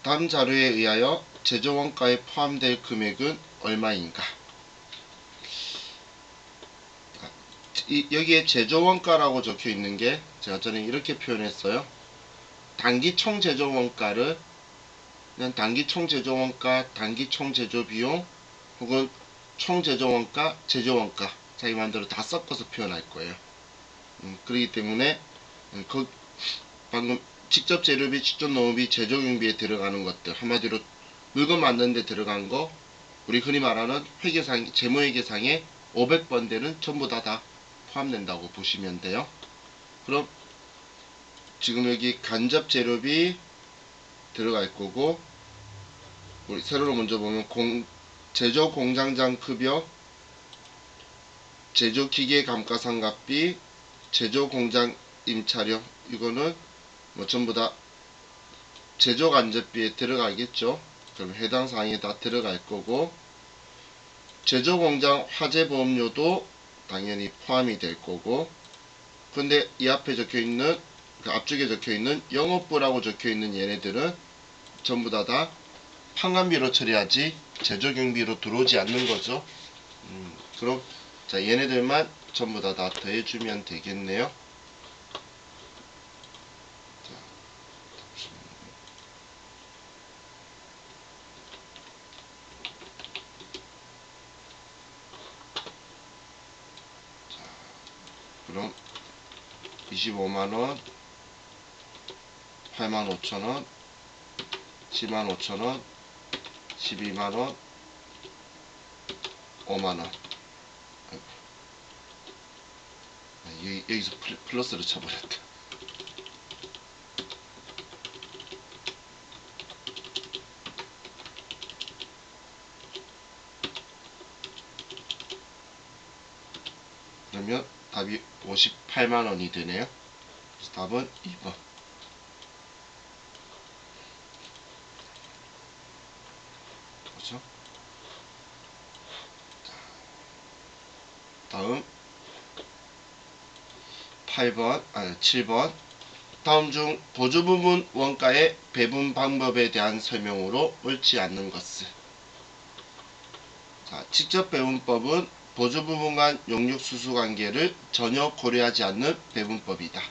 다음 자료에 의하여 제조원가에 포함될 금액은 얼마인가? 여기에 제조원가라고 적혀 있는 게 저는 이렇게 표현했어요. 단기 총 제조원가를 그냥 단기 총 제조원가, 단기 총 제조비용 혹은 총 제조원가, 제조원가 자기 마음대로 다 섞어서 표현할 거예요. 그렇기 때문에 방금 직접 재료비, 직접 농업비, 제조경비에 들어가는 것들, 한마디로 물건 만드는 데 들어간 거, 우리 흔히 말하는 회계상, 재무회계상에 500번대는 전부 다 포함된다고 보시면 돼요. 그럼 지금 여기 간접 재료비 들어갈 거고, 우리 세로로 먼저 보면 제조 공장장 급여, 제조 기계 감가상각비, 제조 공장 임차료, 이거는 뭐 전부 다 제조 간접비에 들어가겠죠. 그럼 해당 사항에 다 들어갈 거고, 제조 공장 화재 보험료도 당연히 포함이 될 거고, 근데 이 앞에 적혀 있는 그 앞쪽에 적혀 있는 영업부라고 적혀 있는 얘네들은 전부 다 판관비로 처리하지 제조 경비로 들어오지 않는 거죠. 그럼 자, 얘네들만 전부 다 더해주면 되겠네요. 그럼 25만원, 85,000원, 105,000원, 12만원, 5만원. 여기서 플러스를 쳐버렸다. 그러면 답이 58만원이 되네요. 그래서 답은 2번. 그렇죠? 다음 7번. 다음 중 보조부분 원가의 배분 방법에 대한 설명으로 옳지 않는 것은. 자, 직접 배분법은 보조부분 간 용육수수 관계를 전혀 고려하지 않는 배분법이다.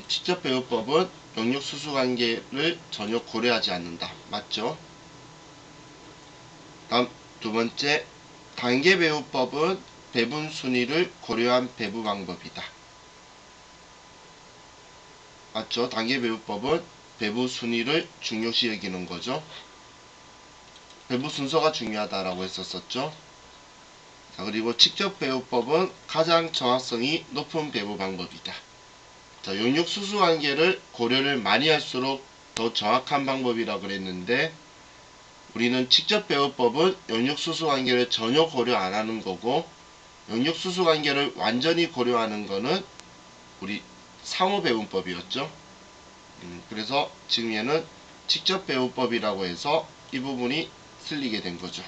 직접 배분법은 용육수수 관계를 전혀 고려하지 않는다. 맞죠? 다음 두 번째, 단계 배분법은 배분 순위를 고려한 배분 방법이다. 맞죠? 단계 배분법은 배분 순위를 중요시 여기는 거죠. 배분 순서가 중요하다라고 했었었죠. 자, 그리고 직접 배분법은 가장 정확성이 높은 배분 방법이다. 자, 용육수수 관계를 고려를 많이 할수록 더 정확한 방법이라고 그랬는데, 우리는 직접 배분법은 용육수수 관계를 전혀 고려 안 하는 거고, 용육수수 관계를 완전히 고려하는 거는 우리 상호 배분법이었죠. 그래서 지금 얘는 직접 배분법이라고 해서 이 부분이 틀리게 된 거죠.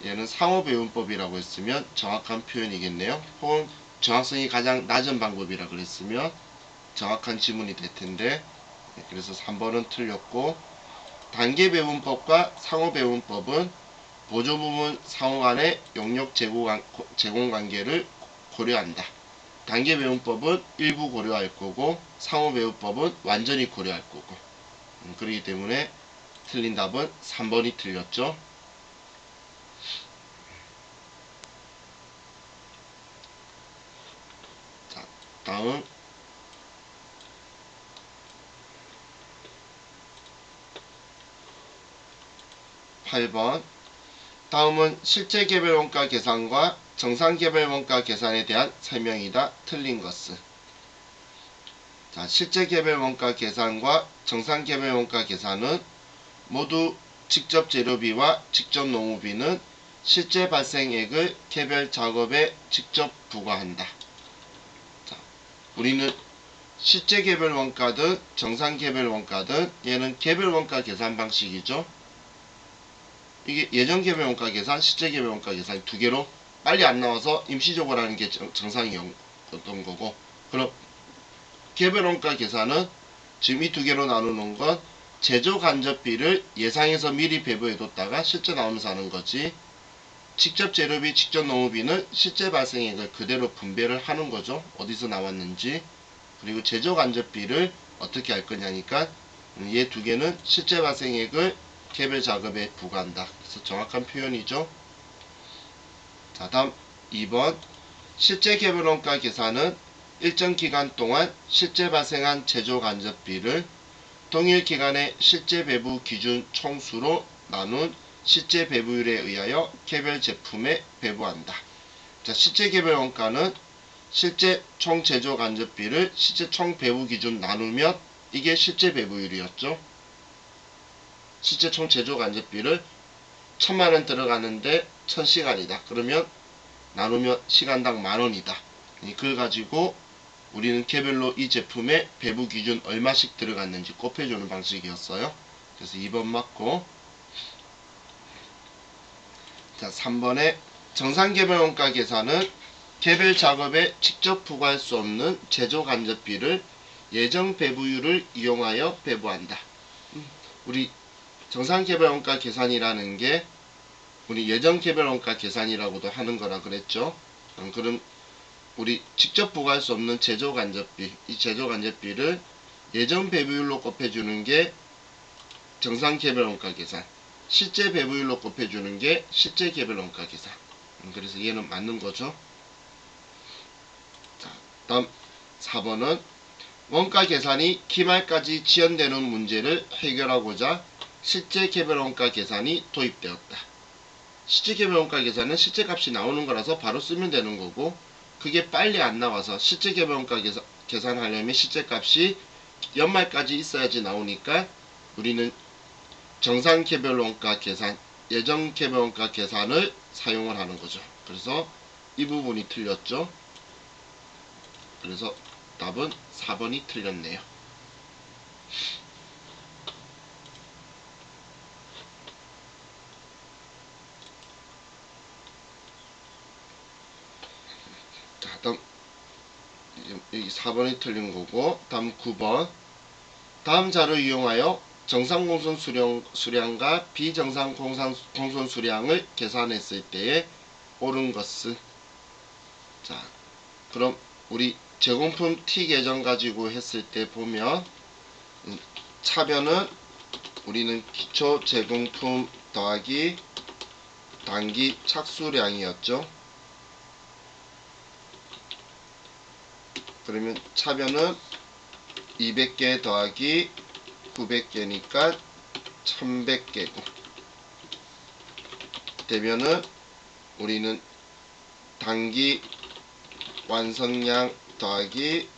얘는 상호 배분법이라고 했으면 정확한 표현이겠네요. 혹은 정확성이 가장 낮은 방법이라고 그랬으면 정확한 지문이 될 텐데, 그래서 3번은 틀렸고, 단계 배분법과 상호 배분법은 보조부문 상호 간의 용역 제공 관계를 고려한다. 단계 배분법은 일부 고려할 거고, 상호 배분법은 완전히 고려할 거고. 그렇기 때문에 틀린 답은 3번이 틀렸죠. 자, 다음 8번. 다음은 실제 개별 원가 계산과 정상 개별 원가 계산에 대한 설명이다. 틀린 것은. 자, 실제 개별 원가 계산과 정상 개별 원가 계산은 모두 직접 재료비와 직접 농업비는 실제 발생액을 개별 작업에 직접 부과한다. 자, 우리는 실제 개별 원가든 정상 개별 원가든 얘는 개별 원가 계산 방식이죠. 이게 예전 개별 원가 계산, 실제 개별 원가 계산 두 개로 빨리 안 나와서 임시적으로 하는 게 정상이었던 거고, 그럼 개별 원가 계산은 지금 이 두 개로 나누는 건 제조 간접비를 예상해서 미리 배부해뒀다가 실제 나오면서 하는 거지. 직접 재료비, 직접 농업비는 실제 발생액을 그대로 분배를 하는 거죠. 어디서 나왔는지. 그리고 제조 간접비를 어떻게 할 거냐니까 얘 두 개는 실제 발생액을 개별 작업에 부과한다. 그래서 정확한 표현이죠. 자, 다음 2번. 실제 개별 원가 계산은 일정 기간 동안 실제 발생한 제조 간접비를 동일 기간의 실제 배부 기준 총수로 나눈 실제 배부율에 의하여 개별 제품에 배부한다. 자, 실제 개별 원가는 실제 총 제조 간접비를 실제 총 배부 기준 나누면 이게 실제 배부율이었죠. 실제 총 제조 간접비를 1000만원 들어가는데 1000시간이다. 그러면 나누면 시간당 만원이다. 그걸 가지고 우리는 개별로 이 제품의 배부 기준 얼마씩 들어갔는지 곱해주는 방식이었어요. 그래서 2번 맞고. 자, 3번에 정상 개별 원가 계산은 개별 작업에 직접 부과할 수 없는 제조 간접비를 예정 배부율을 이용하여 배부한다. 우리 정상 개별 원가 계산이라는 게 우리 예정 개별 원가 계산이라고도 하는 거라 그랬죠. 그럼 우리 직접 부과할 수 없는 제조 간접비, 이 제조 간접비를 예정 배부율로 곱해주는 게 정상 개별 원가 계산, 실제 배부율로 곱해주는 게 실제 개별 원가 계산. 그래서 얘는 맞는 거죠. 자, 다음 4번은 원가 계산이 기말까지 지연되는 문제를 해결하고자 실제 개별 원가 계산이 도입되었다. 실제 개별 원가 계산은 실제 값이 나오는 거라서 바로 쓰면 되는 거고, 그게 빨리 안 나와서 실제 개별 원가 계산하려면 실제 값이 연말까지 있어야지 나오니까 우리는 정상 개별 원가 계산, 예정 개별 원가 계산을 사용을 하는 거죠. 그래서 이 부분이 틀렸죠. 그래서 답은 4번이 틀렸네요. 자, 다음 여기 4번이 틀린 거고, 다음 9번. 다음 자료를 이용하여 정상 공선 수량과 비정상 공선 수량을 계산했을 때에 옳은 것은. 자, 그럼 우리 제공품 T 계정 가지고 했을 때 보면 차변은 우리는 기초 제공품 더하기 단기 착수량이었죠. 그러면 차변은 200개 더하기 900개니까 1100개고, 대변은 우리는 단기 완성량 더하기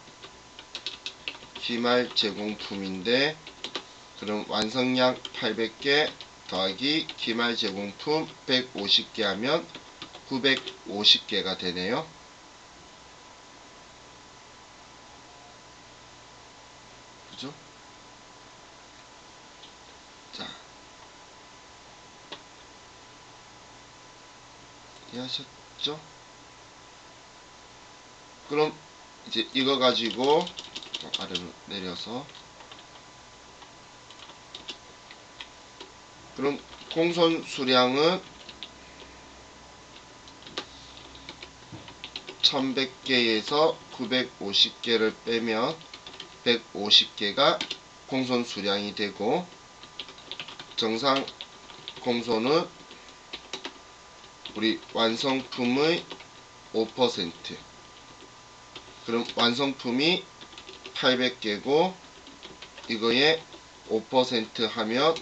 기말 제공품인데, 그럼 완성량 800개 더하기 기말 제공품 150개 하면 950개가 되네요. 그죠? 자, 이해하셨죠? 그럼 이제 이거 가지고 아래로 내려서, 그럼 공선 수량은 1100개에서 950개를 빼면 150개가 공선 수량이 되고, 정상 공선은 우리 완성품의 5%, 그럼 완성품이 800개고 이거에 5% 하면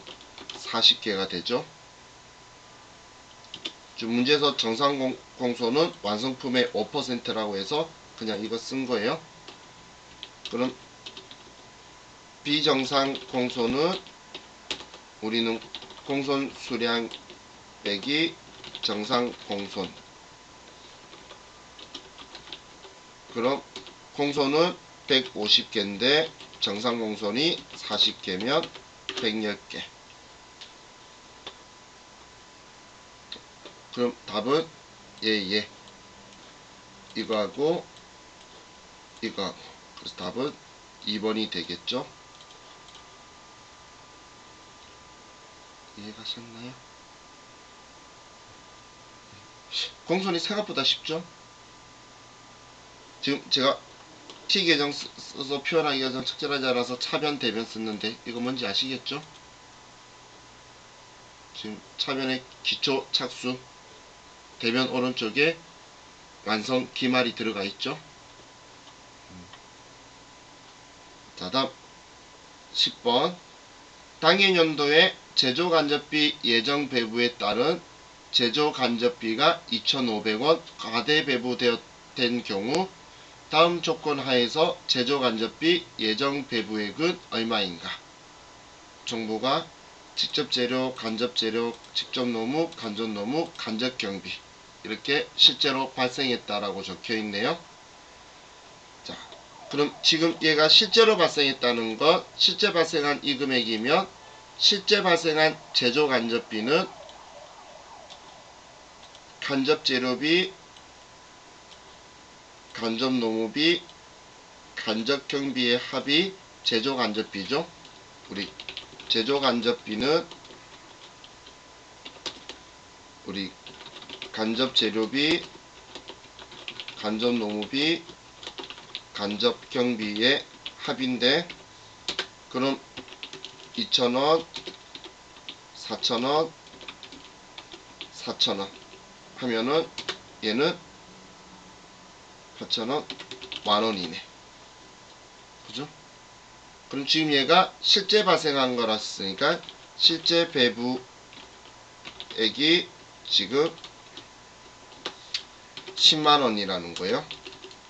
40개가 되죠. 문제에서 정상 공소는 완성품의 5%라고 해서 그냥 이거 쓴 거예요. 그럼 비정상 공소는 우리는 공손 수량 빼기 정상 공손, 그럼 공손은 150개인데 정상 공손이 40개면 110개. 그럼 답은 예. 이거하고 이거하고. 그래서 답은 2번이 되겠죠. 이해가셨나요? 공선이 생각보다 쉽죠? 지금 제가 T 계정 써서 표현하기가 좀 적절하지 않아서 차변 대변 썼는데 이거 뭔지 아시겠죠? 지금 차변의 기초 착수 대변 오른쪽에 완성 기말이 들어가 있죠. 자, 다음 10번 당해년도에 제조간접비 예정 배부에 따른 제조간접비가 2,500원 과대 배부된 경우 다음 조건 하에서 제조간접비 예정 배부액은 얼마인가? 정보가 직접재료, 간접재료, 직접노무, 간접노무, 간접경비 이렇게 실제로 발생했다라고 적혀있네요. 자, 그럼 지금 얘가 실제로 발생했다는 것, 실제 발생한 이 금액이면 실제 발생한 제조간접비는 간접재료비, 간접노무비, 간접경비의 합이 제조간접비죠. 우리 제조간접비는 우리 간접재료비, 간접노무비, 간접경비의 합인데 그럼 2,000원, 4,000원, 4,000원 하면은 얘는 4,000원, 만원이네. 그죠? 그럼 지금 얘가 실제 발생한 거랐으니까 실제 배부액이 지금 10만원이라는 거예요.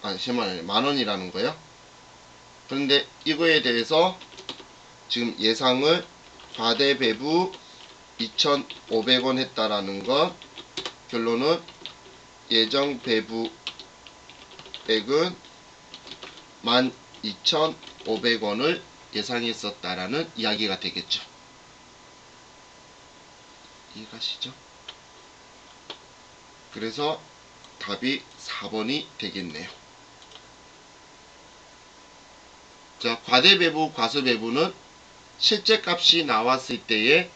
아니 10만원이 만원이라는 거예요. 그런데 이거에 대해서 지금 예상을 과대 배부 2,500원 했다라는 것, 결론은 예정 배부액은 12,500원을 예상했었다라는 이야기가 되겠죠. 이해가시죠? 그래서 답이 4번이 되겠네요. 자, 과대배부, 과소배부는 실제 값이 나왔을 때에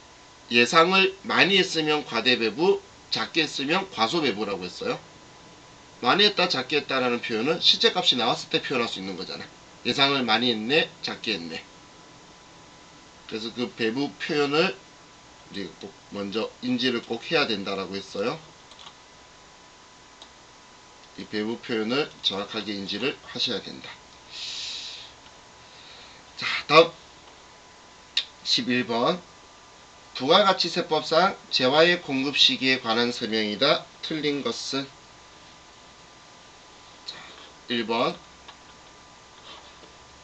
예상을 많이 했으면 과대배부, 작게 했으면 과소배부라고 했어요. 많이 했다, 작게 했다라는 표현은 실제 값이 나왔을 때 표현할 수 있는 거잖아. 예상을 많이 했네, 작게 했네. 그래서 그 배부 표현을 우리 꼭 먼저 인지를 꼭 해야 된다라고 했어요. 이 배부 표현을 정확하게 인지를 하셔야 된다. 자, 다음 11번 부가가치세법상 재화의 공급 시기에 관한 설명이다. 틀린 것은? 자, 1번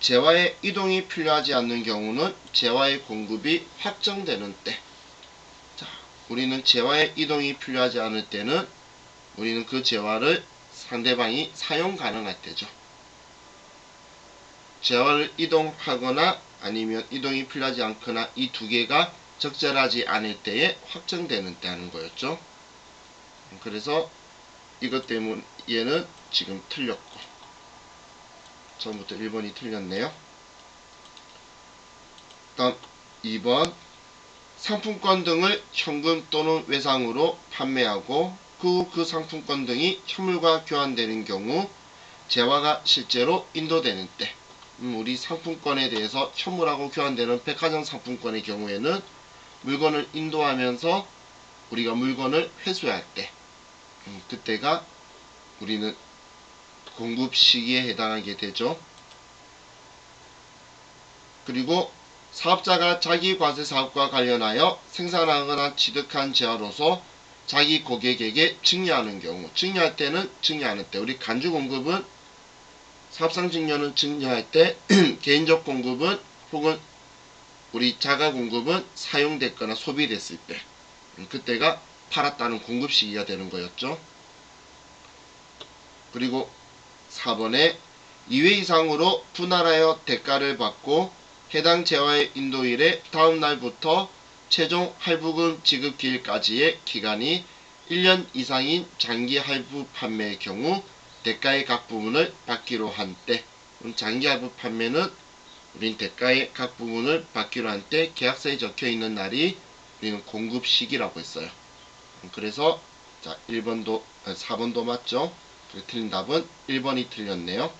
재화의 이동이 필요하지 않는 경우는 재화의 공급이 확정되는 때. 자, 우리는 재화의 이동이 필요하지 않을 때는 우리는 그 재화를 상대방이 사용 가능할 때죠. 재화를 이동하거나 아니면 이동이 필요하지 않거나 이 두 개가 적절하지 않을 때에 확정되는 때 하는 거였죠. 그래서 이것 때문에 얘는 지금 틀렸고 처음부터 1번이 틀렸네요. 다음 2번 상품권 등을 현금 또는 외상으로 판매하고 그 상품권 등이 현물과 교환되는 경우 재화가 실제로 인도되는 때, 우리 상품권에 대해서 현물하고 교환되는 백화점 상품권의 경우에는 물건을 인도하면서 우리가 물건을 회수할 때, 그때가 우리는 공급 시기에 해당하게 되죠. 그리고 사업자가 자기 과세 사업과 관련하여 생산하거나 취득한 재화로서 자기 고객에게 증여하는 경우, 증여할 때는 증여하는 때, 우리 간주 공급은 사업상 증여는 증여할 때, 개인적 공급은 혹은 우리 자가 공급은 사용됐거나 소비됐을 때, 그때가 팔았다는 공급 시기가 되는 거였죠. 그리고 4번에 2회 이상으로 분할하여 대가를 받고 해당 재화의 인도일의 다음 날부터 최종 할부금 지급 기일까지의 기간이 1년 이상인 장기 할부 판매의 경우 대가의 각 부분을 받기로 한 때, 장기 할부 판매는 우린 대가의 각 부분을 받기로 한 때 계약서에 적혀 있는 날이 우리는 공급 시기라고 했어요. 그래서 자 1번도 4번도 맞죠? 틀린 답은 1번이 틀렸네요.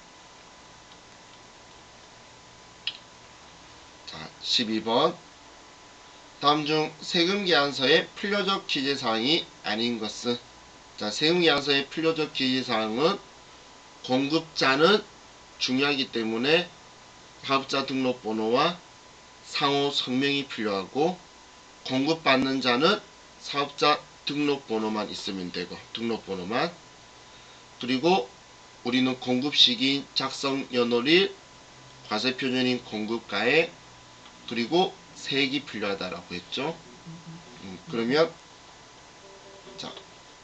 자 12번 다음 중 세금계약서의 필요적 기재사항이 아닌 것은? 자 세금계약서의 필요적 기재사항은 공급자는 중요하기 때문에 사업자 등록번호와 상호 성명이 필요하고, 공급받는 자는 사업자 등록번호만 있으면 되고, 등록번호만. 그리고 우리는 공급시기인 작성연월일, 과세표준인 공급가액, 그리고 세액이 필요하다라고 했죠. 그러면 자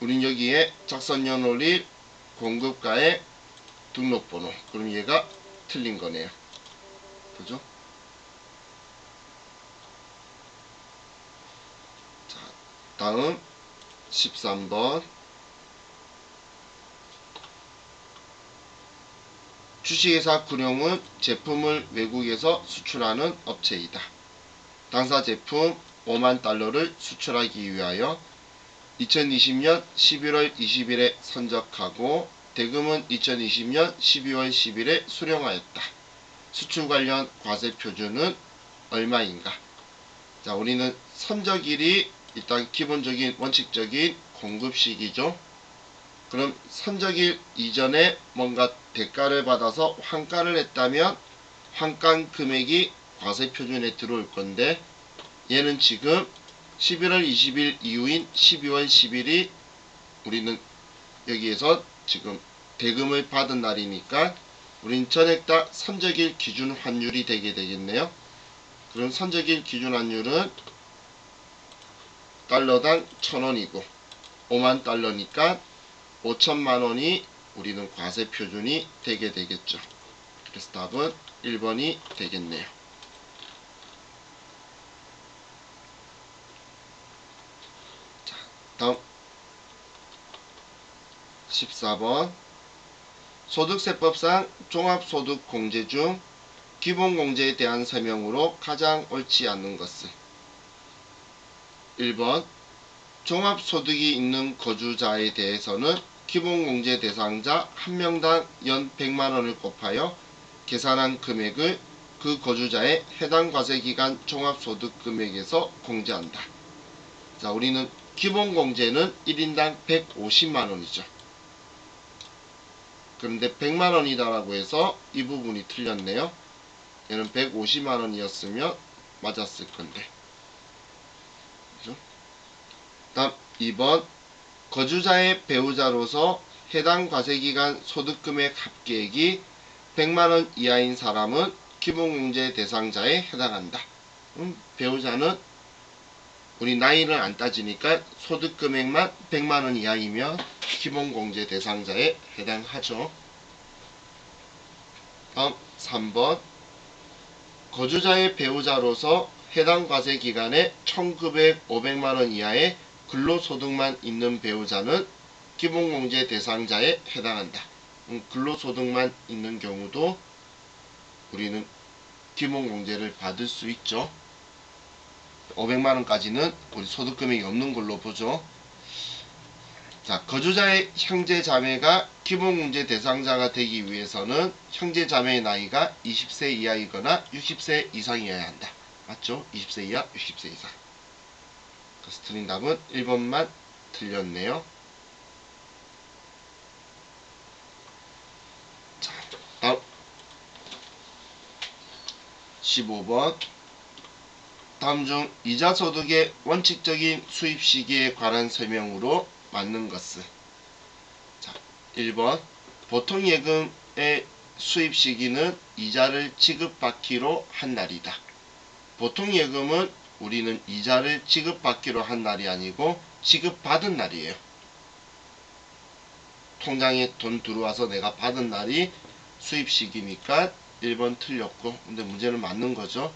우린 여기에 작성연월일, 공급가액, 등록번호, 그럼 얘가 틀린 거네요. 그죠? 자, 다음 13번. 주식회사 구룡은 제품을 외국에서 수출하는 업체이다. 당사 제품 5만 달러를 수출하기 위하여 2020년 11월 20일에 선적하고 대금은 2020년 12월 10일에 수령하였다. 수출 관련 과세 표준은 얼마인가? 자, 우리는 선적일이 일단 기본적인 원칙적인 공급시기죠. 그럼 선적일 이전에 뭔가 대가를 받아서 환가를 했다면 환가 금액이 과세 표준에 들어올 건데, 얘는 지금 11월 20일 이후인 12월 10일이 우리는 여기에서 지금 대금을 받은 날이니까 우린 전액 다 선적일 기준 환율이 되게 되겠네요. 그럼 선적일 기준 환율은 달러당 1000원이고 5만 달러니까 5천만 원이 우리는 과세 표준이 되게 되겠죠. 그래서 답은 1번이 되겠네요. 자, 다음 14번. 소득세법상 종합소득공제 중 기본공제에 대한 설명으로 가장 옳지 않은 것은? 1번 종합소득이 있는 거주자에 대해서는 기본공제 대상자 1명당 연 100만원을 곱하여 계산한 금액을 그 거주자의 해당 과세기간 종합소득금액에서 공제한다. 자, 우리는 기본공제는 1인당 150만원이죠. 그런데 100만원이다라고 해서 이 부분이 틀렸네요. 얘는 150만원이었으면 맞았을 건데. 그죠? 다음 2번. 거주자의 배우자로서 해당 과세기간 소득금액 합계액이 100만원 이하인 사람은 기본공제 대상자에 해당한다. 배우자는 우리 나이를 안 따지니까 소득금액만 100만원 이하이면 기본공제 대상자에 해당하죠. 다음 3번. 거주자의 배우자로서 해당 과세기간에 1900, 500만원 이하의 근로소득만 있는 배우자는 기본공제 대상자에 해당한다. 근로소득만 있는 경우도 우리는 기본공제를 받을 수 있죠. 500만원까지는 우리 소득금액이 없는 걸로 보죠. 자, 거주자의 형제자매가 기본공제 대상자가 되기 위해서는 형제자매의 나이가 20세 이하이거나 60세 이상이어야 한다. 맞죠? 20세 이하, 60세 이상. 그래서 틀린 답은 1번만 틀렸네요. 자, 다음 15번. 다음 중 이자소득의 원칙적인 수입 시기에 관한 설명으로 맞는 것은? 자, 1번. 보통 예금의 수입 시기는 이자를 지급받기로 한 날이다. 보통 예금은 우리는 이자를 지급받기로 한 날이 아니고 지급받은 날이에요. 통장에 돈 들어와서 내가 받은 날이 수입 시기니까 1번 틀렸고, 근데 문제는 맞는 거죠.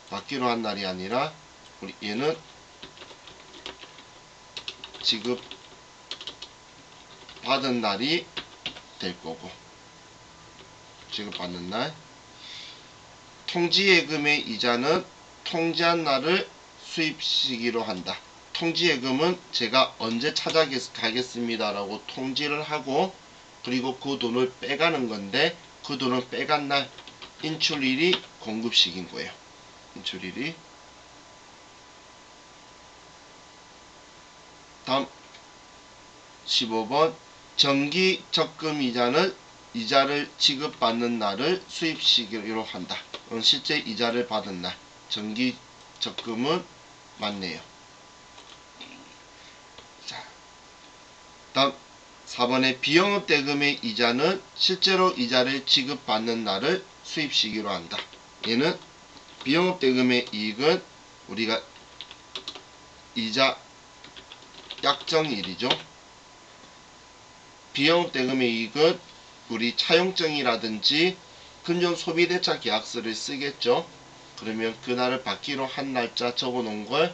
받기로 한 날이 아니라 우리 얘는 지급 받은 날이 될 거고, 지급받는 날. 통지예금의 이자는 통지한 날을 수입 시기로 한다. 통지예금은 제가 언제 찾아가겠습니다 라고 통지를 하고 그리고 그 돈을 빼가는 건데 그 돈을 빼간 날 인출일이 공급식인 거예요. 인출일이. 다음 15번 정기 적금 이자를 지급받는 날을 수입 시기로 한다. 실제 이자를 받은 날. 정기 적금은 맞네요. 자, 다음 4번에 비영업 대금의 이자는 실제로 이자를 지급받는 날을 수입 시기로 한다. 얘는 비영업 대금의 이익은 우리가 이자 약정일이죠. 비영업 대금의 이익은 우리 차용증이라든지 금전 소비대차 계약서를 쓰겠죠. 그러면 그날을 받기로 한 날짜 적어 놓은 걸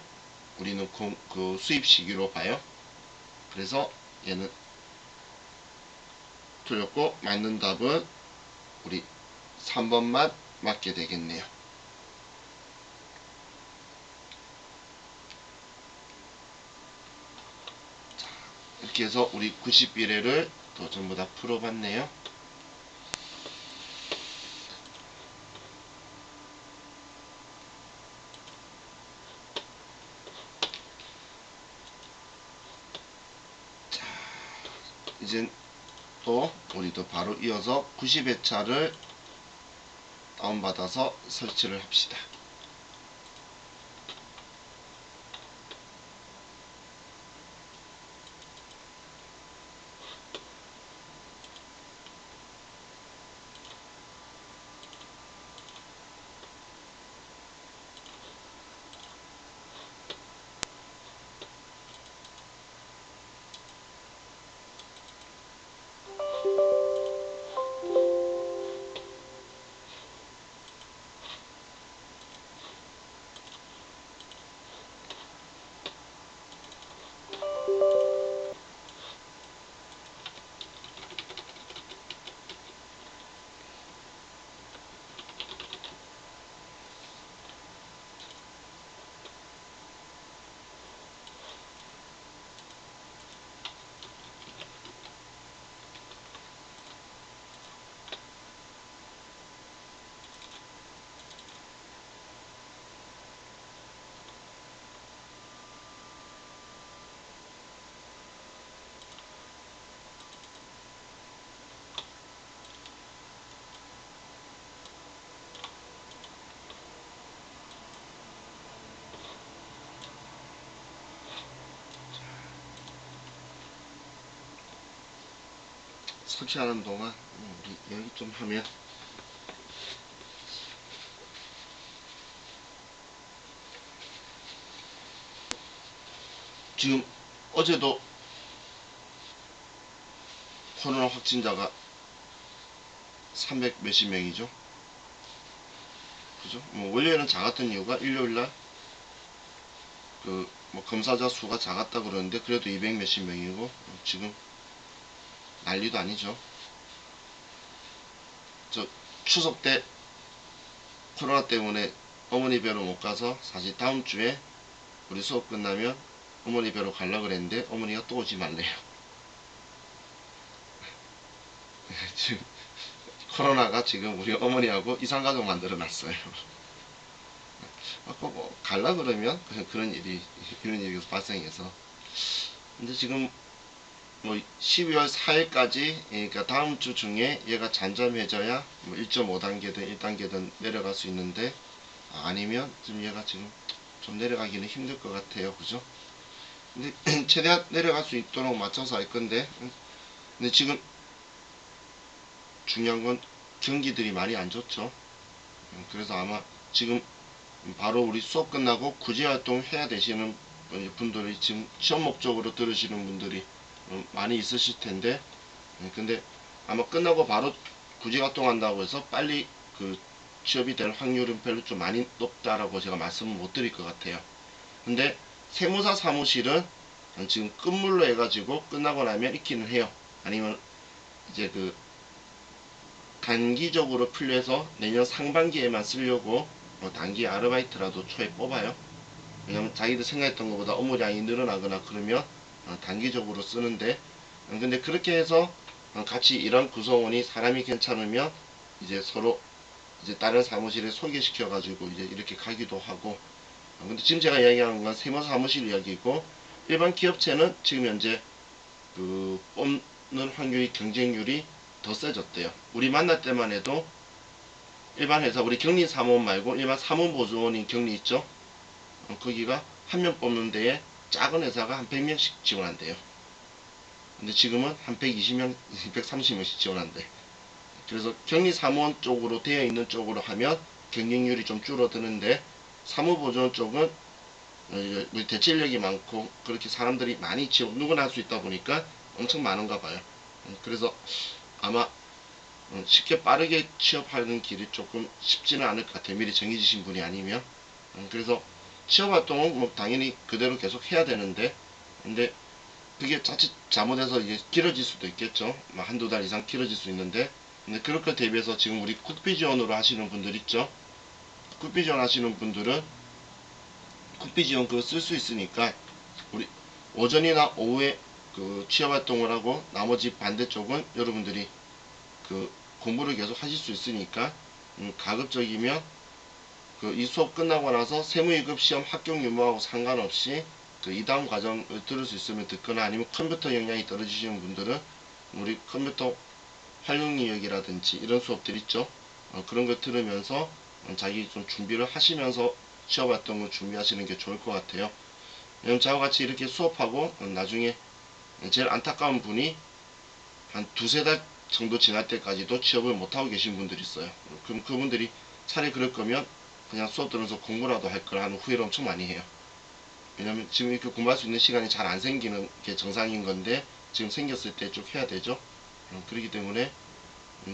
우리는 그 수입 시기로 봐요. 그래서 얘는 틀렸고 맞는 답은 우리 3번만 맞게 되겠네요. 자, 이렇게 해서 우리 90비례를 또 전부 다 풀어봤네요. 자, 이제 또 우리도 바로 이어서 90회차를 다운받아서 설치를 합시다. 설치하는 동안 우리 여기 좀 하면 지금 어제도 코로나 확진자가 300 몇십 명이죠. 그죠? 원래는 작았던 이유가 일요일날 검사자 수가 작았다 그러는데 그래도 200 몇십 명이고 지금 난리도 아니죠. 저 추석 때 코로나 때문에 어머니 뵈러 못 가서 사실 다음 주에 우리 수업 끝나면 어머니 뵈러 가려고 그랬는데 어머니가 또 오지 말래요. 지금 코로나가 지금 우리 어머니하고 이상가족 만들어 놨어요. 아까 갈라 그러면 이런 일이 발생해서. 근데 지금 12월 4일까지 그러니까 다음 주 중에 얘가 잠잠해져야 1.5단계든 1단계든 내려갈 수 있는데 아니면 지금 얘가 지금 좀 내려가기는 힘들 것 같아요. 그죠? 근데 최대한 내려갈 수 있도록 맞춰서 할 건데 근데 지금 중요한 건 경기들이 많이 안 좋죠. 그래서 아마 지금 바로 우리 수업 끝나고 구제활동 해야 되시는 분들이 지금 시험 목적으로 들으시는 분들이 많이 있으실 텐데 근데 아마 끝나고 바로 구제활동 한다고 해서 빨리 그 취업이 될 확률은 별로 좀 많이 높다라고 제가 말씀을 못 드릴 것 같아요. 근데 세무사 사무실은 지금 끝물로 해가지고 끝나고 나면 있기는 해요. 아니면 이제 단기적으로 풀려서 내년 상반기에만 쓰려고 단기 아르바이트라도 초에 뽑아요. 왜냐면 자기들 생각했던 것보다 업무량이 늘어나거나 그러면 단기적으로 쓰는데, 근데 그렇게 해서 같이 일한 구성원이 사람이 괜찮으면 이제 서로 이제 다른 사무실에 소개시켜 가지고 이제 이렇게 가기도 하고. 근데 지금 제가 이야기하는 건 세무 사무실 이야기고, 일반 기업체는 지금 현재 그 뽑는 확률이, 경쟁률이 더 세졌대요. 우리 만날 때만 해도 일반 회사, 우리 격리 사무원 말고 일반 사무보조원인 격리 있죠? 거기가 한 명 뽑는 데에 작은 회사가 한 100명씩 지원한대요. 근데 지금은 한 120명, 130명씩 지원한대. 그래서 격리 사무원 쪽으로 되어 있는 쪽으로 하면 경쟁률이 좀 줄어드는데, 사무보조원 쪽은 우리 대체 인력이 많고 그렇게 사람들이 많이 지원, 누구나 할 수 있다 보니까 엄청 많은가 봐요. 그래서 아마 쉽게 빠르게 취업하는 길이 조금 쉽지는 않을 것 같아요. 미리 정해지신 분이 아니면. 그래서 취업 활동은 뭐 당연히 그대로 계속 해야 되는데, 근데 그게 자칫 잘못해서 이제 길어질 수도 있겠죠. 한두 달 이상 길어질 수 있는데, 근데 그럴 것 대비해서 지금 우리 국비 지원으로 하시는 분들 있죠. 국비 지원 하시는 분들은 국비 지원 그거 쓸 수 있으니까 우리 오전이나 오후에 그 취업 활동을 하고 나머지 반대쪽은 여러분들이 그 공부를 계속 하실 수 있으니까, 가급적이면 그 이 수업 끝나고 나서 세무2급 시험 합격 유무하고 상관없이 그 이다음 과정을 들을 수 있으면 듣거나, 아니면 컴퓨터 역량이 떨어지시는 분들은 우리 컴퓨터 활용력이라든지 이런 수업들 있죠. 그런 거 들으면서 자기 좀 준비를 하시면서 취업 활동을 준비하시는 게 좋을 것 같아요. 왜냐면 저와 같이 이렇게 수업하고 나중에 제일 안타까운 분이 한 두세 달 정도 지날 때까지도 취업을 못하고 계신 분들이 있어요. 그럼 그분들이 차라리 그럴 거면 그냥 수업 들으면서 공부라도 할 걸 하는 후회를 엄청 많이 해요. 왜냐면 지금 이렇게 공부할 수 있는 시간이 잘 안 생기는 게 정상인 건데, 지금 생겼을 때 쭉 해야 되죠. 그렇기 때문에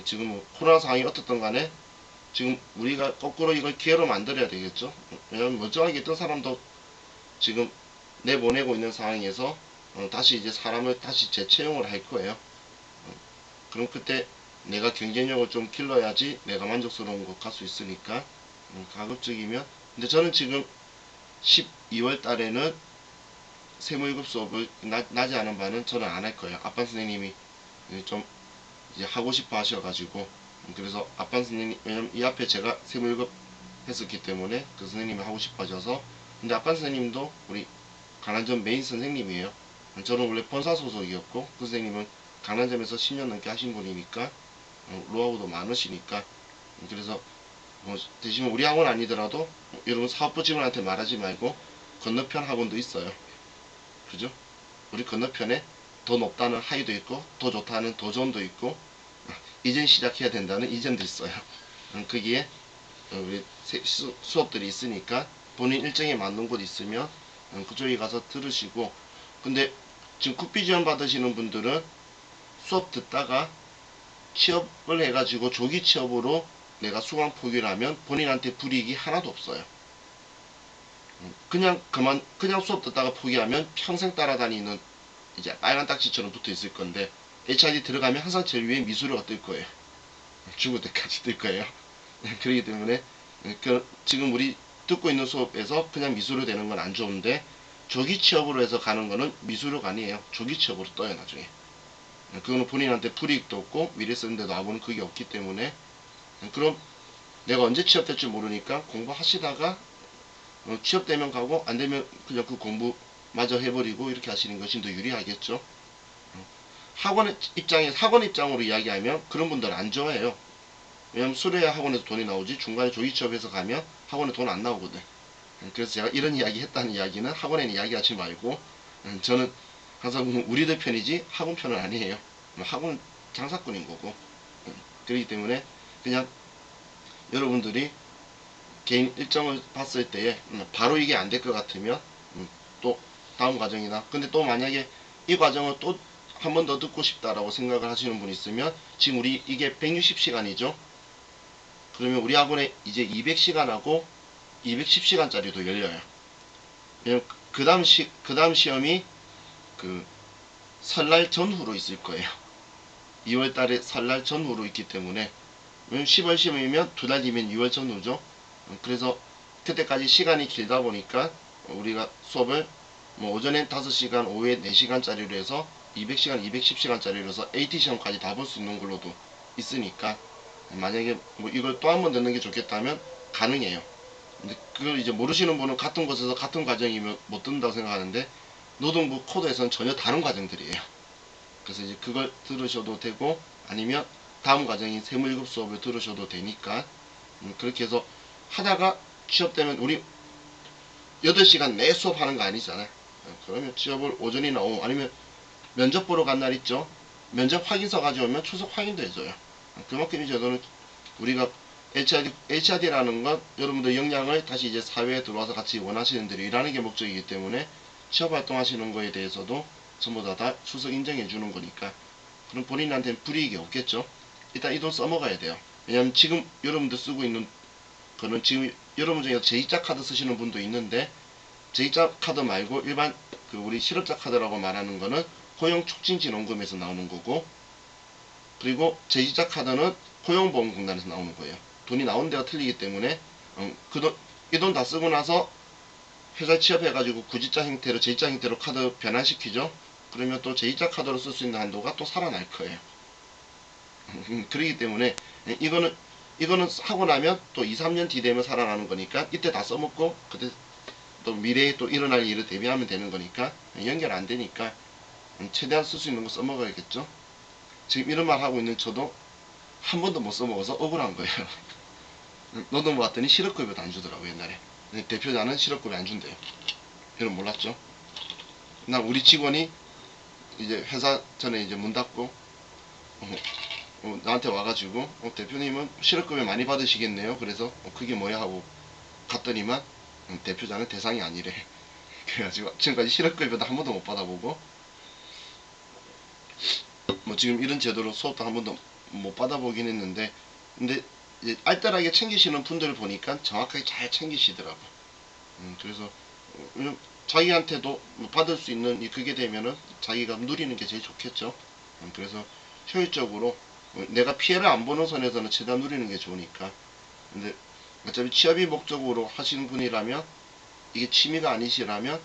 지금 뭐 코로나 상황이 어떻든 간에 지금 우리가 거꾸로 이걸 기회로 만들어야 되겠죠. 왜냐면 멀쩡하게 있던 사람도 지금 내보내고 있는 상황에서 다시 이제 사람을 다시 재채용을 할 거예요. 그럼 그때 내가 경쟁력을 좀 길러야지 내가 만족스러운 곳 갈 수 있으니까, 가급적이면. 근데 저는 지금 12월 달에는 세무1급 수업을 나지 않은 바는 저는 안 할 거예요. 아빠 선생님이 좀 이제 하고 싶어 하셔가지고. 그래서 아빠 선생님, 왜냐면 이 앞에 제가 세무1급 했었기 때문에 그 선생님이 하고 싶어 하셔서. 근데 아빠 선생님도 우리 강남점 메인 선생님이에요. 저는 원래 본사 소속이었고 그 선생님은 강남점에서 10년 넘게 하신 분이니까 노하우도 많으시니까. 그래서 뭐 대신 우리 학원 아니더라도 여러분 사업부 직원한테 말하지 말고 건너편 학원도 있어요. 그죠? 우리 건너편에 더 높다는 하이도 있고 더 좋다는 도전도 있고 이젠 시작해야 된다는 이젠도 있어요. 거기에 우리 수업들이 있으니까 본인 일정에 맞는 곳 있으면 그쪽에 가서 들으시고. 근데 지금 국비 지원 받으시는 분들은 수업 듣다가 취업을 해가지고 조기 취업으로 내가 수강 포기를 하면 본인한테 불이익이 하나도 없어요. 그냥 수업 듣다가 포기하면 평생 따라다니는 이제 빨간 딱지처럼 붙어 있을 건데, HID 들어가면 항상 제일 위에 미수료가 뜰 거예요. 죽을 때까지 뜰 거예요. 그렇기 때문에 지금 우리 듣고 있는 수업에서 그냥 미수료 되는 건 안 좋은데, 조기 취업으로 해서 가는 거는 미수료가 아니에요. 조기 취업으로 떠요 나중에. 그거는 본인한테 불이익도 없고 미래 쓰는데도 아무런 그게 없기 때문에. 그럼 내가 언제 취업될지 모르니까 공부하시다가 취업되면 가고 안되면 그냥 그 공부 마저 해버리고 이렇게 하시는 것이 더 유리하겠죠. 학원 입장으로 이야기하면 그런 분들 안 좋아해요. 왜냐면 수료야 학원에서 돈이 나오지, 중간에 조기 취업해서 가면 학원에 돈 안 나오거든. 그래서 제가 이런 이야기 했다는 이야기는 학원에는 이야기하지 말고, 저는 항상 우리들 편이지 학원 편은 아니에요. 학원 장사꾼인 거고. 그렇기 때문에 그냥 여러분들이 개인 일정을 봤을 때에 바로 이게 안 될 것 같으면 또 다음 과정이나, 근데 또 만약에 이 과정을 또 한 번 더 듣고 싶다라고 생각을 하시는 분 있으면, 지금 우리 이게 160시간이죠. 그러면 우리 학원에 이제 200시간하고 210시간짜리도 열려요. 왜냐면 그 다음 시험이 그 설날 전후로 있을 거예요. 2월달에 설날 전후로 있기 때문에. 왜냐면 10월 시험이면 두 달 뒤면 2월 전후죠. 그래서 그때까지 시간이 길다 보니까 우리가 수업을 뭐 오전엔 5시간, 오후에 4시간짜리로 해서 200시간, 210시간짜리로 해서 AT 시험까지 다 볼 수 있는 걸로도 있으니까 만약에 뭐 이걸 또 한 번 듣는 게 좋겠다면 가능해요. 근데 그걸 이제 모르시는 분은 같은 곳에서 같은 과정이면 못 듣는다고 생각하는데 노동부 코드에서는 전혀 다른 과정들이에요. 그래서 이제 그걸 들으셔도 되고 아니면 다음 과정인 세무1급 수업을 들으셔도 되니까 그렇게 해서 하다가 취업되면 우리 8시간 내 수업하는 거 아니잖아요. 그러면 취업을 오전이나 오후 아니면 면접 보러 간 날 있죠. 면접 확인서 가져오면 출석 확인도 해줘요. 그만큼 이제 저는 우리가 HRD라는 건 여러분들 역량을 다시 이제 사회에 들어와서 같이 원하시는 대로 일하는 게 목적이기 때문에 취업 활동하시는 거에 대해서도 전부 다 출석 인정해 주는 거니까 그럼 본인한테는 불이익이 없겠죠. 일단 이 돈 써먹어야 돼요. 왜냐면 지금 여러분들 쓰고 있는 거는 지금 여러분 중에 제2자 카드 쓰시는 분도 있는데 제2자 카드 말고 일반 그 우리 실업자 카드라고 말하는 거는 고용촉진진원금에서 나오는 거고 그리고 제2자 카드는 고용보험공단에서 나오는 거예요. 돈이 나오는 데가 틀리기 때문에 이 돈 다 쓰고 나서 회사 취업해가지고 구직자 형태로 제2자 형태로 카드 변환시키죠. 그러면 또 제2자 카드로 쓸 수 있는 한도가 또 살아날 거예요. 그렇기 때문에 이거는 하고 나면 또 2, 3년 뒤 되면 살아나는 거니까 이때 다 써먹고 그때 또 미래에 또 일어날 일을 대비하면 되는 거니까 연결 안 되니까 최대한 쓸 수 있는 거 써먹어야겠죠. 지금 이런 말 하고 있는 저도 한 번도 못 써먹어서 억울한 거예요. 노동부 왔더니 실업급여도 안 주더라고 옛날에. 대표자는 실업급여 안 준대요. 이런 몰랐죠. 나 우리 직원이 이제 회사 전에 이제 문 닫고 나한테 와가지고 대표님은 실업급여 많이 받으시겠네요. 그래서 그게 뭐야 하고 갔더니만 대표자는 대상이 아니래. 그래가지고 지금까지 실업급여도 한 번도 못 받아보고 뭐 지금 이런 제도로 수업도 한 번도 못 받아보긴 했는데 근데 이제 알뜰하게 챙기시는 분들을 보니까 정확하게 잘 챙기시더라고. 그래서 자기한테도 받을 수 있는 그게 되면은 자기가 누리는 게 제일 좋겠죠. 그래서 효율적으로 내가 피해를 안 보는 선에서는 최대한 누리는 게 좋으니까. 근데 어차피 취업이 목적으로 하시는 분이라면 이게 취미가 아니시라면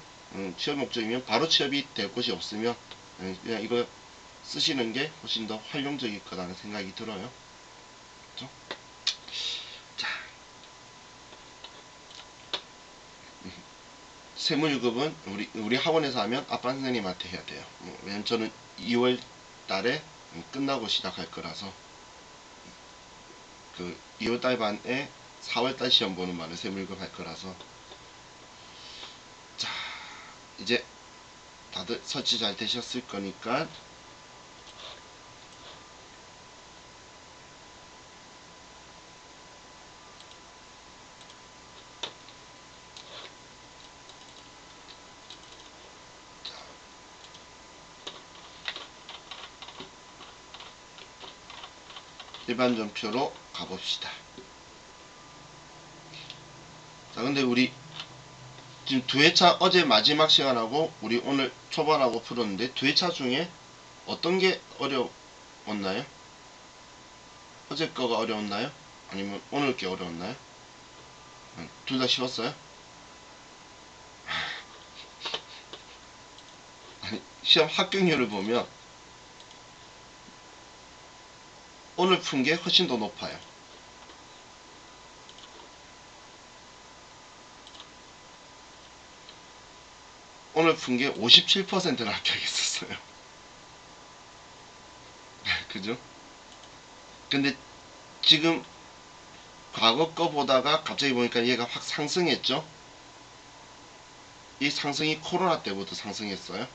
취업 목적이면 바로 취업이 될 곳이 없으면 그냥 이거 쓰시는 게 훨씬 더 활용적일 거라는 생각이 들어요. 그렇죠? 자, 세무1급은 우리 학원에서 하면 아빠 선생님한테 해야 돼요. 왜냐면 저는 2월 달에 끝나고 시작할 거라서 그 2월 달 반에 4월 달 시험 보는 말을 세무1급 할 거라서 자 이제 다들 설치 잘 되셨을 거니까 일반 전표로 가봅시다. 자 근데 우리 지금 두 회차 어제 마지막 시간하고 우리 오늘 초반하고 풀었는데 두 회차 중에 어떤 게 어려웠나요? 어제 거가 어려웠나요? 아니면 오늘 게 어려웠나요? 둘 다 쉬웠어요? 아니, 시험 합격률을 보면 오늘 푼 게 훨씬 더 높아요. 오늘 푼 게 57%를 합격했었어요. 그죠? 근데 지금 과거 거 보다가 갑자기 보니까 얘가 확 상승했죠? 이 상승이 코로나 때부터 상승했어요.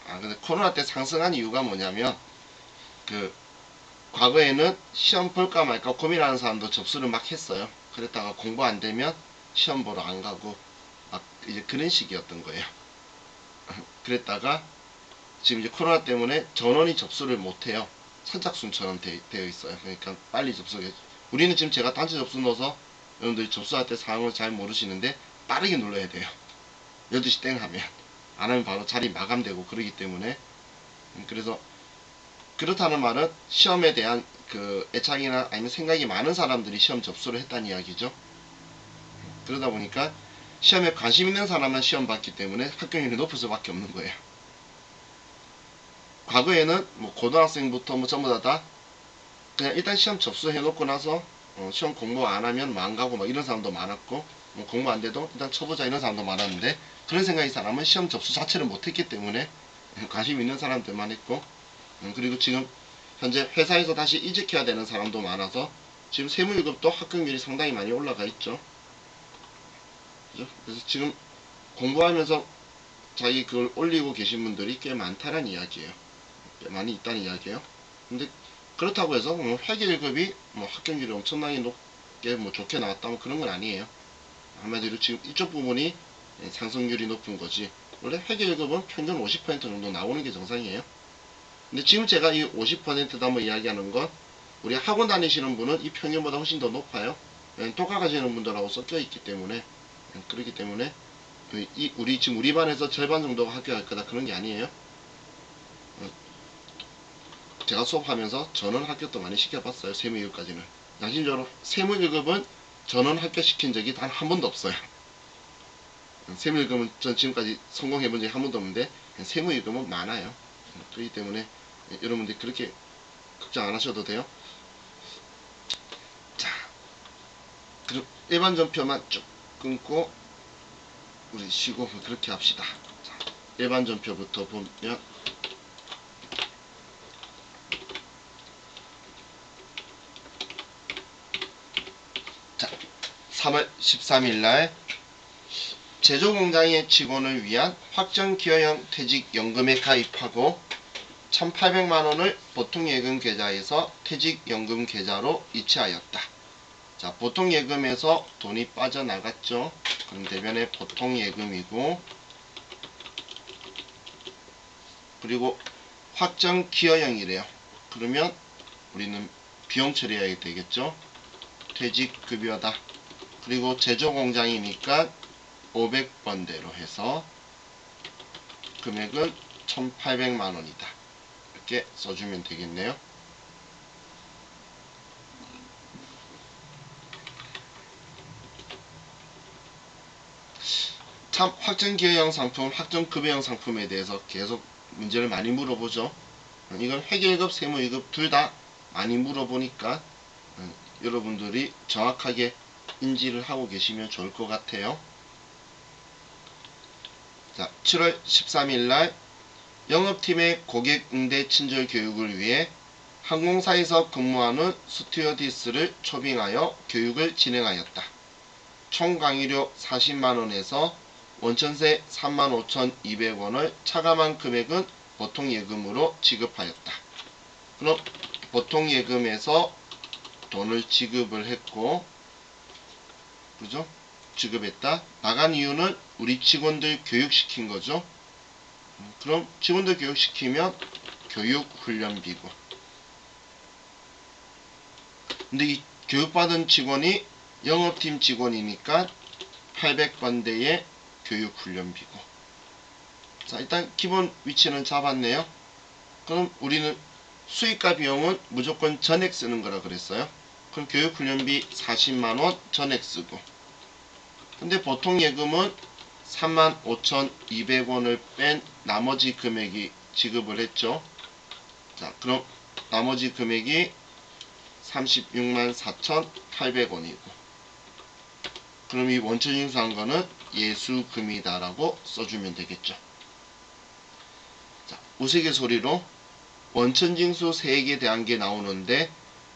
근데 코로나 때 상승한 이유가 뭐냐면 그 과거에는 시험 볼까 말까 고민하는 사람도 접수를 막 했어요. 그랬다가 공부 안 되면 시험 보러 안 가고 막 이제 그런 식이었던 거예요. 그랬다가 지금 이제 코로나 때문에 전원이 접수를 못 해요. 선착순처럼 되어 있어요. 그러니까 빨리 접수해. 우리는 지금 제가 단체 접수 넣어서 여러분들이 접수할 때 상황을 잘 모르시는데 빠르게 눌러야 돼요. 12시 땡 하면. 안 하면 바로 자리 마감되고 그러기 때문에 그래서 그렇다는 말은 시험에 대한 그 애착이나 아니면 생각이 많은 사람들이 시험 접수를 했다는 이야기죠. 그러다 보니까 시험에 관심 있는 사람만 시험 봤기 때문에 합격률이 높을 수밖에 없는 거예요. 과거에는 뭐 고등학생부터 뭐 전부 다 그냥 일단 시험 접수해 놓고 나서 시험 공부 안 하면 망가고 막 이런 사람도 많았고, 뭐 공부 안 돼도 일단 쳐보자 이런 사람도 많았는데, 그런 생각이 사람은 시험 접수 자체를 못했기 때문에 관심 있는 사람들만 했고, 그리고 지금 현재 회사에서 다시 이직해야 되는 사람도 많아서 지금 세무1급도 합격률이 상당히 많이 올라가 있죠. 그죠? 그래서 지금 공부하면서 자기 그걸 올리고 계신 분들이 꽤 많다는 이야기예요. 꽤 많이 있다는 이야기예요. 근데 그렇다고 해서 뭐 회계 1급이 뭐 합격률이 엄청나게 높게 뭐 좋게 나왔다 뭐 그런 건 아니에요. 한마디로 지금 이쪽 부분이 상승률이 높은 거지, 원래 회계 1급은 평균 50% 정도 나오는 게 정상이에요. 근데 지금 제가 이 50%다 뭐 이야기하는 건 우리 학원 다니시는 분은 이 평균보다 훨씬 더 높아요. 똑같아지는 분들하고 섞여 있기 때문에, 그렇기 때문에 우리 지금 우리 반에서 절반 정도가 합격할 거다 그런 게 아니에요. 제가 수업하면서 전원 합격도 많이 시켜봤어요. 세무 1급까지는. 양심적으로 세무 1급은 전원 합격시킨 적이 단 한 번도 없어요. 세무 1급은 전 지금까지 성공해본 적이 한 번도 없는데 세무 1급은 많아요. 그렇기 때문에 여러분들이 그렇게 걱정 안 하셔도 돼요. 자, 그럼 일반 전표만 쭉 끊고 우리 쉬고 그렇게 합시다. 자, 일반 전표부터 보면, 자, 3월 13일날 제조공장의 직원을 위한 확정기여형 퇴직연금에 가입하고 1,800만원을 보통예금 계좌에서 퇴직연금 계좌로 이체하였다. 자, 보통예금에서 돈이 빠져나갔죠. 그럼 대변에 보통예금이고, 그리고 확정기여형이래요. 그러면 우리는 비용 처리해야 되겠죠. 퇴직급여다. 그리고 제조공장이니까 500번대로 해서 금액은 1,800만원이다. 이렇게 써주면 되겠네요. 참 확정기여형 상품, 확정급여형 상품에 대해서 계속 문제를 많이 물어보죠. 이건 회계 1급, 세무 2급 둘 다 많이 물어보니까 여러분들이 정확하게 인지를 하고 계시면 좋을 것 같아요. 자, 7월 13일날 영업팀의 고객 응대 친절 교육을 위해 항공사에서 근무하는 스튜어디스를 초빙하여 교육을 진행하였다. 총 강의료 40만원에서 원천세 35,200원을 차감한 금액은 보통예금으로 지급하였다. 그럼 보통예금에서 돈을 지급을 했고, 그죠? 지급했다. 나간 이유는 우리 직원들 교육시킨 거죠. 그럼 직원들 교육시키면 교육훈련비고, 근데 이 교육받은 직원이 영업팀 직원이니까 800번대의 교육훈련비고. 자, 일단 기본 위치는 잡았네요. 그럼 우리는 수익과 비용은 무조건 전액 쓰는 거라 그랬어요. 그럼 교육훈련비 40만원 전액 쓰고, 근데 보통 예금은 35,200원을 뺀 나머지 금액이 지급을 했죠. 자, 그럼 나머지 금액이 364,800원이고, 그럼 이 원천징수한 거는 예수금이다라고 써주면 되겠죠. 자, 우스갯소리로 원천징수 세액에 대한 게 나오는데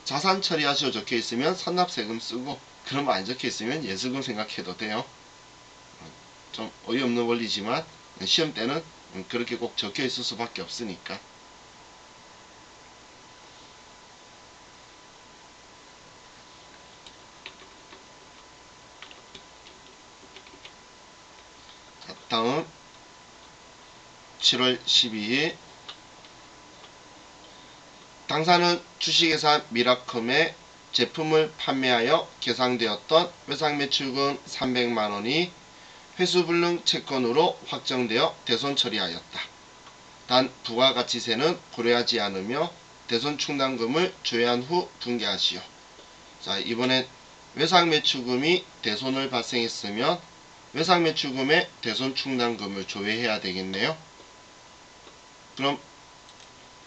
자산 처리하시오 적혀 있으면 선납세금 쓰고, 그런 거 안 적혀 있으면 예수금 생각해도 돼요. 좀 어이없는 원리지만 시험 때는 그렇게 꼭 적혀 있을 수밖에 없으니까. 자, 다음 7월 12일 당사는 주식회사 미라컴에 제품을 판매하여 계상되었던 외상매출금 300만원이 회수불능 채권으로 확정되어 대손 처리하였다. 단 부가가치세는 고려하지 않으며 대손 충당금을 조회한 후 분개하시오. 자, 이번엔 외상매출금이 대손을 발생했으면 외상매출금에 대손충당금을 조회해야 되겠네요. 그럼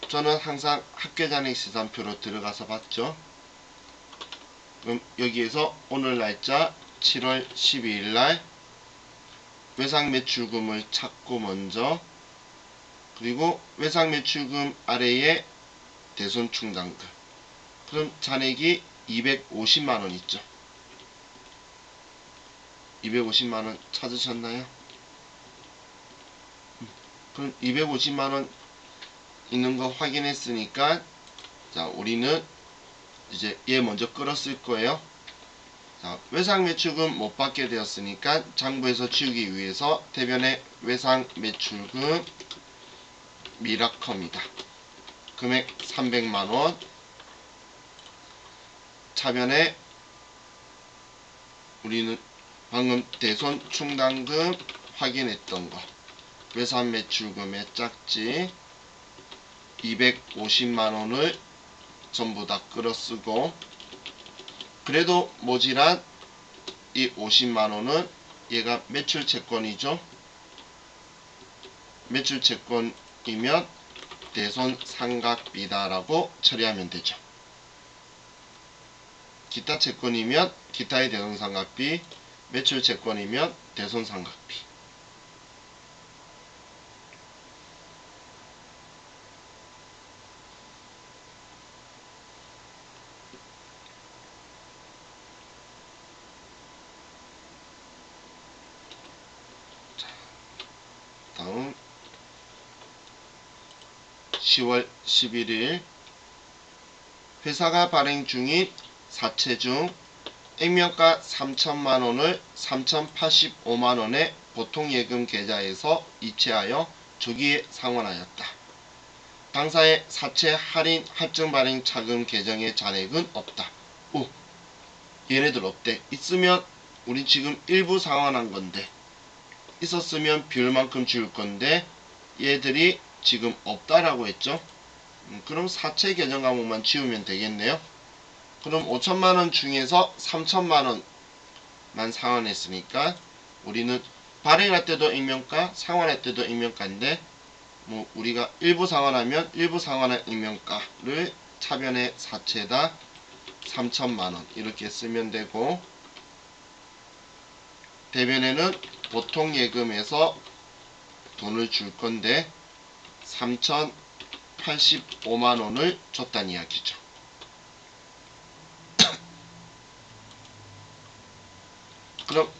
저는 항상 학계잔액 시산표로 들어가서 봤죠. 그럼 여기에서 오늘 날짜 7월 12일날 외상매출금을 찾고 먼저, 그리고 외상매출금 아래에 대손충당금, 그럼 잔액이 250만원 있죠. 250만원 찾으셨나요? 그럼 250만원 있는 거 확인했으니까, 자, 우리는 이제 얘 먼저 끌었을 거예요. 자, 외상매출금 못 받게 되었으니까 장부에서 지우기 위해서 대변에 외상매출금 미라커입니다. 금액 300만원, 차변에 우리는 방금 대손충당금 확인했던 거, 외상매출금의 짝지 250만원을 전부 다 끌어쓰고, 그래도 모자란 이 50만원은 얘가 매출채권이죠. 매출채권이면 대손상각비다라고 처리하면 되죠. 기타채권이면 기타의 대손상각비, 매출채권이면 대손상각비. 다음 10월 11일 회사가 발행 중인 사채 중 액면가 3천만원을 3,085만원의 보통예금 계좌에서 이체하여 조기에 상환하였다. 당사의 사채 할인 할증 발행 차금 계정의 잔액은 없다. 오, 얘네들 없대. 있으면 우리 지금 일부 상환한 건데, 있었으면 비율만큼 줄 건데 얘들이 지금 없다라고 했죠. 그럼 사채 계정 과목만 지우면 되겠네요. 그럼 5천만원 중에서 3천만원만 상환했으니까 우리는 발행할 때도 액면가, 상환할 때도 액면가인데, 뭐 우리가 일부 상환하면 일부 상환한 액면가를 차변의 사채다 3천만원 이렇게 쓰면 되고, 대변에는 보통 예금에서 돈을 줄 건데 3,085만원을 줬다는 이야기죠. 그럼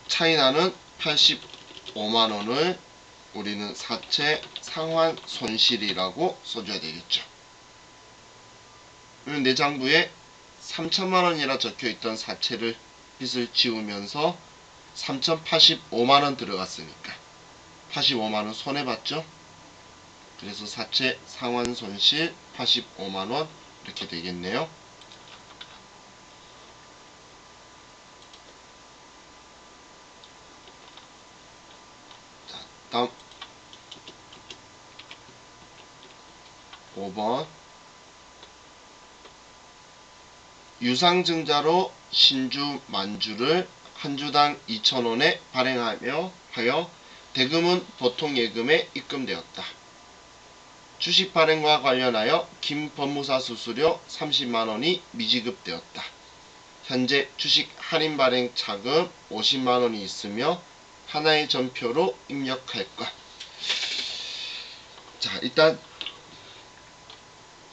차이나는 85만원을 우리는 사채 상환 손실이라고 써줘야 되겠죠. 내 장부에 3천만원이라 적혀있던 사채를 빚을 지우면서 3,085만원 들어갔으니까 85만원 손해봤죠. 그래서 사채 상환 손실 85만원 이렇게 되겠네요. 자, 다음 5번 유상증자로 신주 만주를 한 주당 2,000원에 발행하여 대금은 보통 예금에 입금되었다. 주식 발행과 관련하여 김 법무사 수수료 30만원이 미지급되었다. 현재 주식 할인 발행 차금 50만원이 있으며 하나의 전표로 입력할 것. 자, 일단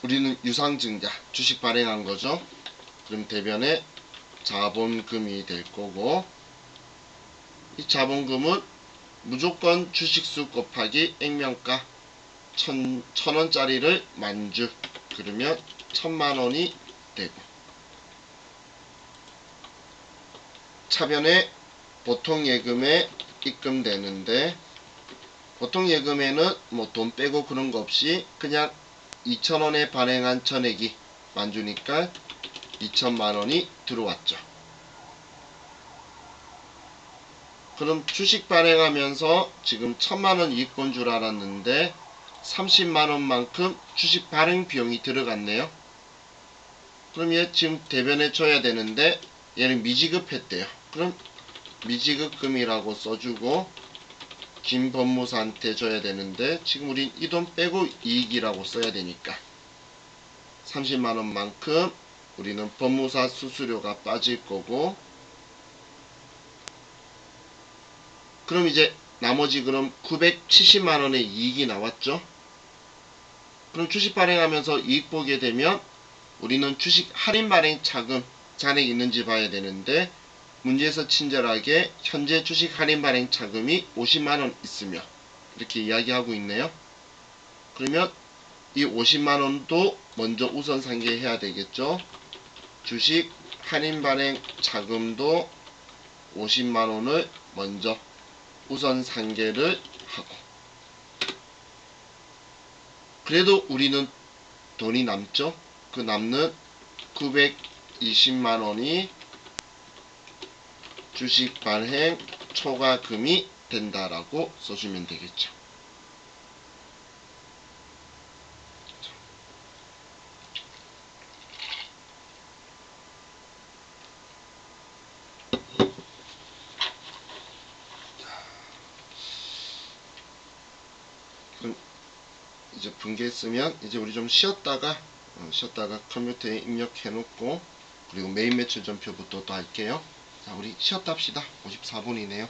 우리는 유상증자 주식 발행한 거죠. 그럼 대변에 자본금이 될 거고, 이 자본금은 무조건 주식수 곱하기 액면가 1,000원짜리를 만주, 그러면 1,000만원이 되고, 차변에 보통 예금에 입금되는데, 보통 예금에는 뭐 돈 빼고 그런 거 없이 그냥 2,000원에 발행한 전액이 만주니까 2천만원이 들어왔죠. 그럼 주식 발행하면서 지금 1,000만원 이익본 줄 알았는데 30만원만큼 주식 발행 비용이 들어갔네요. 그럼 얘 지금 대변에 줘야 되는데 얘는 미지급했대요. 그럼 미지급금이라고 써주고 김 법무사한테 줘야 되는데 지금 우린 이 돈 빼고 이익이라고 써야 되니까 30만원만큼 우리는 법무사 수수료가 빠질 거고, 그럼 이제 나머지 그럼 970만원의 이익이 나왔죠. 그럼 주식 발행하면서 이익 보게 되면 우리는 주식 할인 발행 차금 잔액이 있는지 봐야 되는데, 문제에서 친절하게 현재 주식 할인 발행 차금이 50만원 있으며 이렇게 이야기하고 있네요. 그러면 이 50만원도 먼저 우선 상계해야 되겠죠. 주식 할인 발행 차금도 50만원을 먼저 우선 상계를 하고, 그래도 우리는 돈이 남죠. 그 남는 920만원이 주식 발행 초과금이 된다라고 써주면 되겠죠. 그럼 이제 분개했으면 이제 우리 좀 쉬었다가 컴퓨터에 입력해 놓고, 그리고 메인 매출 전표부터 또 할게요. 자, 우리 쉬었다 합시다. 54분이네요.